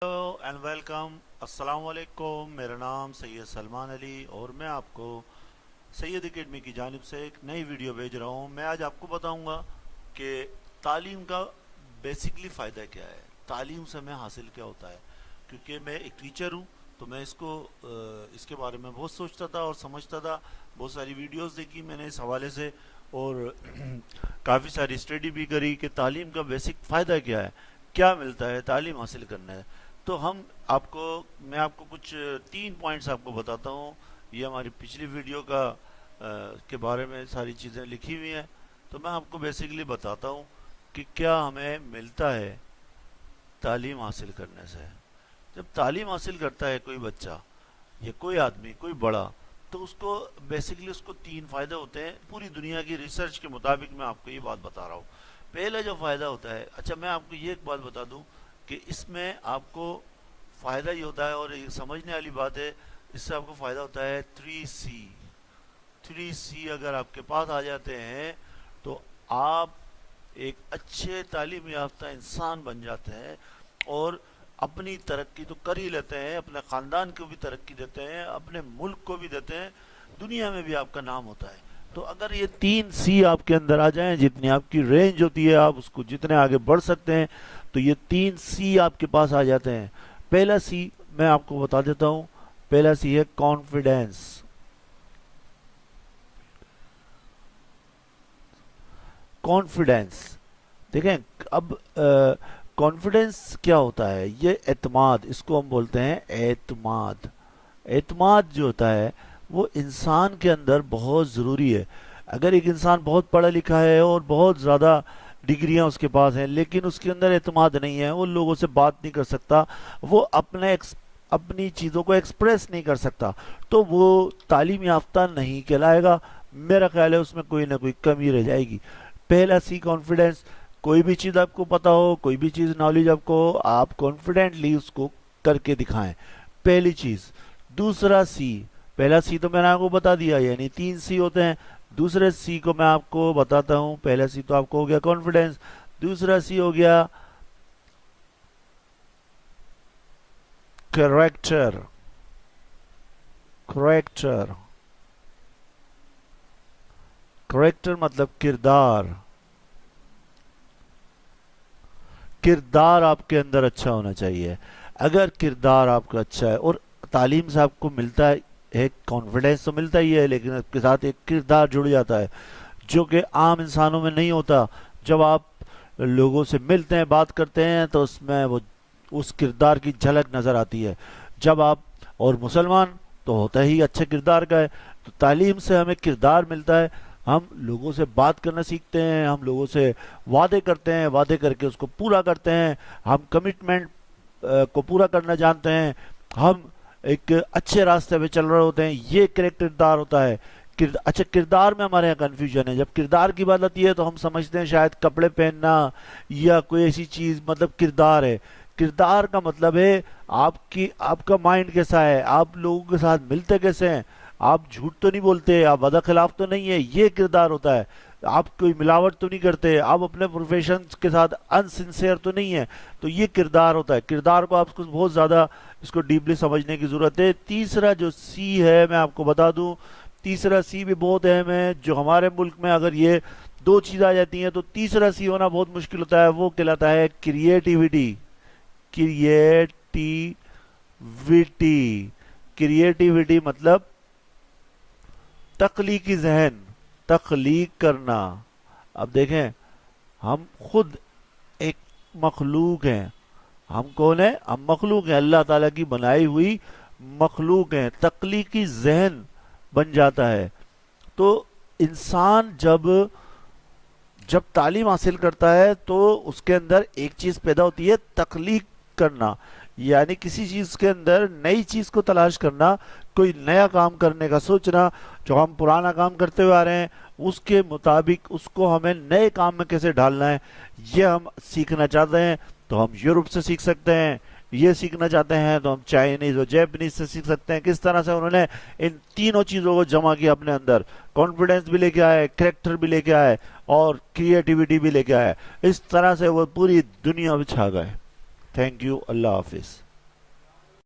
Hello and welcome, السلام علیکم۔ میرا نام سید سلمان علی اور میں آپ کو سید اکیڈمی کی جانب سے ایک نئی ویڈیو بھیج رہا ہوں۔ میں آج آپ کو بتاؤں گا کہ تعلیم کا بیسکلی فائدہ کیا ہے، تعلیم سے ہمیں حاصل کیا ہوتا ہے۔ کیونکہ میں ایک ٹیچر ہوں تو میں اس کے بارے میں بہت سوچتا تھا اور سمجھتا تھا، بہت ساری ویڈیوز دیکھی میں نے اس حوالے سے، اور کافی ساری اسٹڈی بھی کری کہ تعلیم کا بیسک فائدہ کیا ہے، کیا ملتا ہے تعلیم حاصل کرنے سے۔ تو میں آپ کو کچھ 3 پوائنٹس آپ کو بتاتا ہوں۔ یہ ہماری پچھلی ویڈیو کے بارے میں ساری چیزیں لکھی ہوئی ہیں، تو میں آپ کو بیسیکلی بتاتا ہوں کہ کیا ہمیں ملتا ہے تعلیم حاصل کرنے سے۔ جب تعلیم حاصل کرتا ہے کوئی بچہ یا کوئی آدمی، کوئی بڑا، تو اس کو بیسیکلی 3 فائدے ہوتے ہیں۔ پوری دنیا کی ریسرچ کے مطابق میں آپ کو یہ بات بتا رہا ہوں۔ پہلا جو فائدہ ہوتا ہے، اچھا میں آپ کو یہ ایک بات بتا دوں کہ اس میں آپ کو فائدہ یہ ہوتا ہے، اور یہ سمجھنے والی بات ہے، اس سے آپ کو فائدہ ہوتا ہے 3C۔ 3C اگر آپ کے پاس آ جاتے ہیں تو آپ ایک اچھے تعلیم یافتہ انسان بن جاتے ہیں، اور اپنی ترقی تو کر ہی لیتے ہیں، اپنے خاندان کو بھی ترقی دیتے ہیں، اپنے ملک کو بھی دیتے ہیں، دنیا میں بھی آپ کا نام ہوتا ہے۔ تو اگر یہ 3C آپ کے اندر آ جائیں، جتنی آپ کی رینج ہوتی ہے، آپ اس کو جتنے آگے بڑھ سکتے ہیں، تو یہ 3C آپ کے پاس آ جاتے ہیں۔ پہلا سی میں آپ کو بتا دیتا ہوں، پہلا سی ہے کانفیڈینس۔ کانفیڈینس دیکھیں، اب کانفیڈینس کیا ہوتا ہے؟ یہ اعتماد، اس کو ہم بولتے ہیں اعتماد۔ اعتماد جو ہوتا ہے وہ انسان کے اندر بہت ضروری ہے۔ اگر ایک انسان بہت پڑھا لکھا ہے اور بہت زیادہ ڈگریاں اس کے پاس ہیں، لیکن اس کے اندر اعتماد نہیں ہے، وہ لوگوں سے بات نہیں کر سکتا، وہ اپنی چیزوں کو ایکسپریس نہیں کر سکتا، تو وہ تعلیم یافتہ نہیں کہلائے گا۔ میرا خیال ہے اس میں کوئی نہ کوئی کمی رہ جائے گی۔ پہلا سی کانفیڈینس، کوئی بھی چیز آپ کو پتا ہو، کوئی بھی چیز نالج آپ کو ہو، آپ کانفیڈنٹلی اس کو کر کے دکھائیں، پہلی چیز۔ دوسرا سی، پہلا سی تو میں نے آپ کو بتا دیا، یعنی 3C ہوتے ہیں۔ دوسرے سی کو میں آپ کو بتاتا ہوں۔ پہلا سی تو آپ کو ہو گیا کانفیڈنس، دوسرا سی ہو گیا کریکٹر۔ کریکٹر کریکٹر مطلب کردار۔ کردار آپ کے اندر اچھا ہونا چاہیے۔ اگر کردار آپ کا اچھا ہے، اور تعلیم سے آپ کو ملتا ہے ایک کانفیڈنس تو ملتا ہی ہے، لیکن اس کے ساتھ ایک کردار جڑ جاتا ہے جو کہ عام انسانوں میں نہیں ہوتا۔ جب آپ لوگوں سے ملتے ہیں، بات کرتے ہیں، تو اس میں اس کردار کی جھلک نظر آتی ہے۔ جب آپ، اور مسلمان تو ہوتا ہی اچھے کردار کا ہے، تو تعلیم سے ہمیں کردار ملتا ہے۔ ہم لوگوں سے بات کرنا سیکھتے ہیں، ہم لوگوں سے وعدے کرتے ہیں، وعدے کر کے اس کو پورا کرتے ہیں، ہم کمٹمنٹ کو پورا کرنا جانتے ہیں، ہم ایک اچھے راستے پہ چل رہے ہوتے ہیں۔ یہ کردار ہوتا ہے۔ اچھا، کردار میں ہمارے یہاں کنفیوژن ہے۔ جب کردار کی بات آتی ہے تو ہم سمجھتے ہیں شاید کپڑے پہننا یا کوئی ایسی چیز، مطلب کردار ہے۔ کردار کا مطلب ہے آپ کا مائنڈ کیسا ہے، آپ لوگوں کے ساتھ ملتے کیسے ہیں، آپ جھوٹ تو نہیں بولتے، آپ وعدہ خلاف تو نہیں ہے، یہ کردار ہوتا ہے۔ آپ کوئی ملاوٹ تو نہیں کرتے، آپ اپنے پروفیشن کے ساتھ انسنسیئر تو نہیں ہے، تو یہ کردار ہوتا ہے۔ کردار کو آپ کو بہت زیادہ اس کو ڈیپلی سمجھنے کی ضرورت ہے۔ تیسرا جو سی ہے، میں آپ کو بتا دوں، تیسرا سی بھی بہت اہم ہے۔ جو ہمارے ملک میں اگر یہ 2 چیز آ جاتی ہیں تو تیسرا سی ہونا بہت مشکل ہوتا ہے، وہ کہلاتا ہے کریٹیوٹی۔ کریٹیوٹی کریٹیوٹی مطلب تخلیقی ذہن، تخلیق کرنا۔ اب دیکھیں، ہم خود ایک مخلوق ہیں۔ ہم کون ہیں؟ ہم مخلوق ہیں، اللہ تعالیٰ کی بنائی ہوئی مخلوق ہیں۔ تخلیقی ذہن بن جاتا ہے۔ تو انسان جب تعلیم حاصل کرتا ہے تو اس کے اندر ایک چیز پیدا ہوتی ہے، تخلیق کرنا، یعنی کسی چیز کے اندر نئی چیز کو تلاش کرنا، کوئی نیا کام کرنے کا سوچنا۔ جو ہم پرانا کام کرتے ہوئے آ رہے ہیں اس کے مطابق اس کو ہمیں نئے کام میں کیسے ڈالنا ہے، یہ ہم سیکھنا چاہتے ہیں تو ہم یورپ سے سیکھ سکتے ہیں۔ یہ سیکھنا چاہتے ہیں تو ہم چائنیز اور جیپنیز سے سیکھ سکتے ہیں۔ کس طرح سے انہوں نے ان تینوں چیزوں کو جمع کیا اپنے اندر، کانفیڈنس بھی لے کے آئے، کریکٹر بھی لے کے آئے، اور کریٹیوٹی بھی لے کے آئے۔ اس طرح سے وہ پوری دنیا میں چھا گئے۔ تھینک یو، اللہ حافظ۔